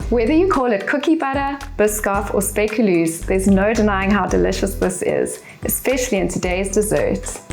Whether you call it cookie butter, Biscoff, or speculoos, there's no denying how delicious this is, especially in today's desserts.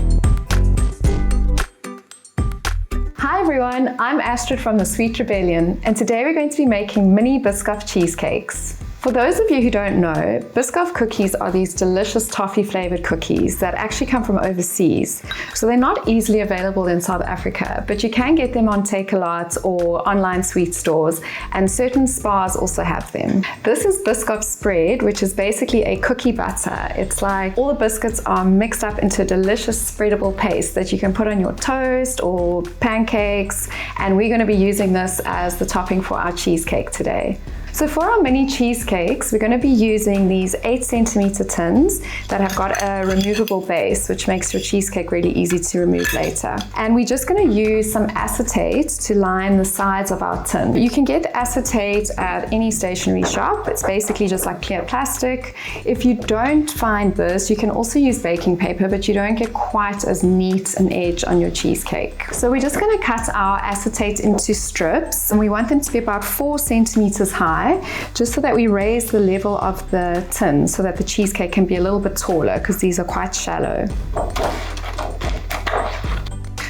Hi everyone, I'm Astrid from the Sweet Rebellion, and today we're going to be making mini Biscoff cheesecakes. For those of you who don't know, Biscoff cookies are these delicious toffee flavored cookies that actually come from overseas. So they're not easily available in South Africa, but you can get them on Take-A-Lot or online sweet stores, and certain spas also have them. This is Biscoff spread, which is basically a cookie batter. It's like all the biscuits are mixed up into a delicious spreadable paste that you can put on your toast or pancakes, and we're going to be using this as the topping for our cheesecake today. So for our mini cheesecakes, we're going to be using these 8cm tins that have got a removable base, which makes your cheesecake really easy to remove later. And we're just going to use some acetate to line the sides of our tin. You can get acetate at any stationery shop. It's basically just like clear plastic. If you don't find this, you can also use baking paper, but you don't get quite as neat an edge on your cheesecake. So we're just going to cut our acetate into strips, and we want them to be about 4 centimeters high, just so that we raise the level of the tin so that the cheesecake can be a little bit taller, because these are quite shallow.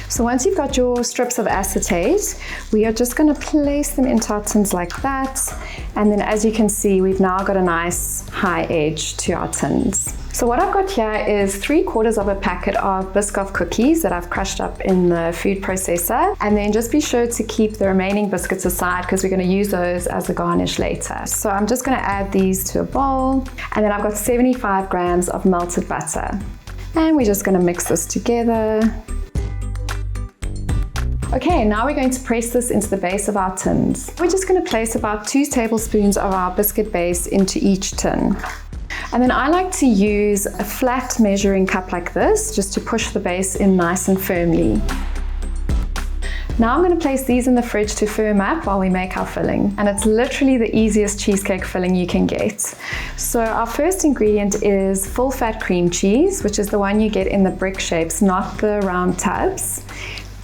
So once you've got your strips of acetate, we are just going to place them into our tins like that, and then as you can see, we've now got a nice high edge to our tins. So what I've got here is 3/4 of a packet of Biscoff cookies that I've crushed up in the food processor, and then just be sure to keep the remaining biscuits aside because we're going to use those as a garnish later. So I'm just going to add these to a bowl, and then I've got 75 grams of melted butter, and we're just going to mix this together. Okay, now we're going to press this into the base of our tins. We're just going to place about 2 tablespoons of our biscuit base into each tin. And then I like to use a flat measuring cup like this, just to push the base in nice and firmly. Now I'm going to place these in the fridge to firm up while we make our filling. And it's literally the easiest cheesecake filling you can get. So our first ingredient is full fat cream cheese, which is the one you get in the brick shapes, not the round tubs.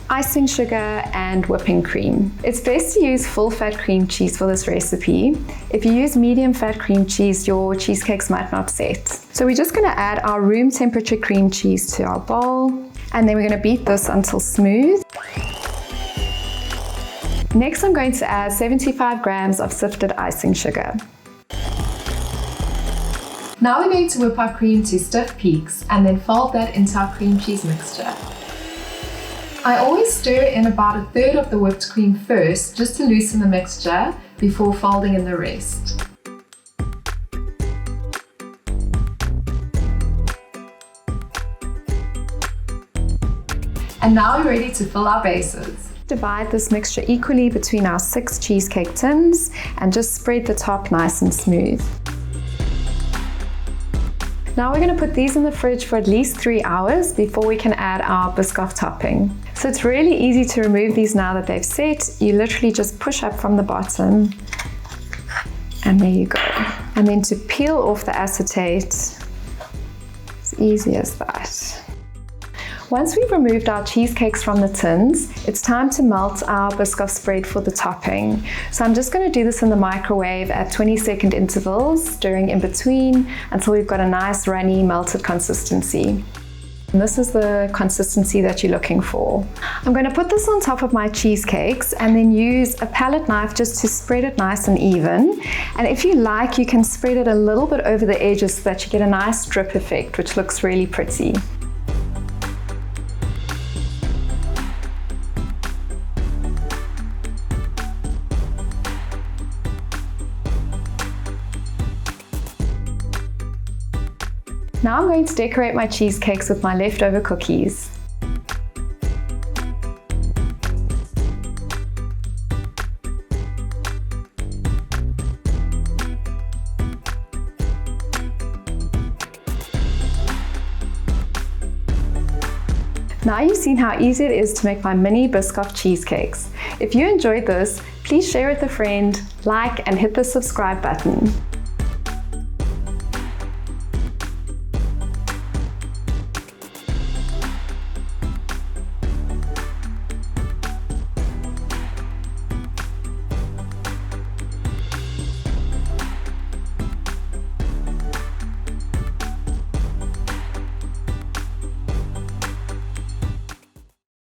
Icing sugar and whipping cream. It's best to use full fat cream cheese for this recipe. If you use medium fat cream cheese, your cheesecakes might not set. So we're just going to add our room temperature cream cheese to our bowl, and then we're going to beat this until smooth. Next, I'm going to add 75 grams of sifted icing sugar. Now we're going to whip our cream to stiff peaks and then fold that into our cream cheese mixture. I always stir in about 1/3 of the whipped cream first, just to loosen the mixture before folding in the rest. And now we're ready to fill our bases. Divide this mixture equally between our 6 cheesecake tins and just spread the top nice and smooth. Now we're going to put these in the fridge for at least 3 hours before we can add our Biscoff topping. So it's really easy to remove these now that they've set. You literally just push up from the bottom, and there you go. And then to peel off the acetate, as easy as that. Once we've removed our cheesecakes from the tins, it's time to melt our Biscoff spread for the topping. So I'm just going to do this in the microwave at 20-second intervals, stirring in between until we've got a nice runny melted consistency. And this is the consistency that you're looking for. I'm going to put this on top of my cheesecakes and then use a palette knife just to spread it nice and even. And if you like, you can spread it a little bit over the edges so that you get a nice drip effect, which looks really pretty. Now I'm going to decorate my cheesecakes with my leftover cookies. Now you've seen how easy it is to make my mini Biscoff cheesecakes. If you enjoyed this, please share with a friend, like, and hit the subscribe button.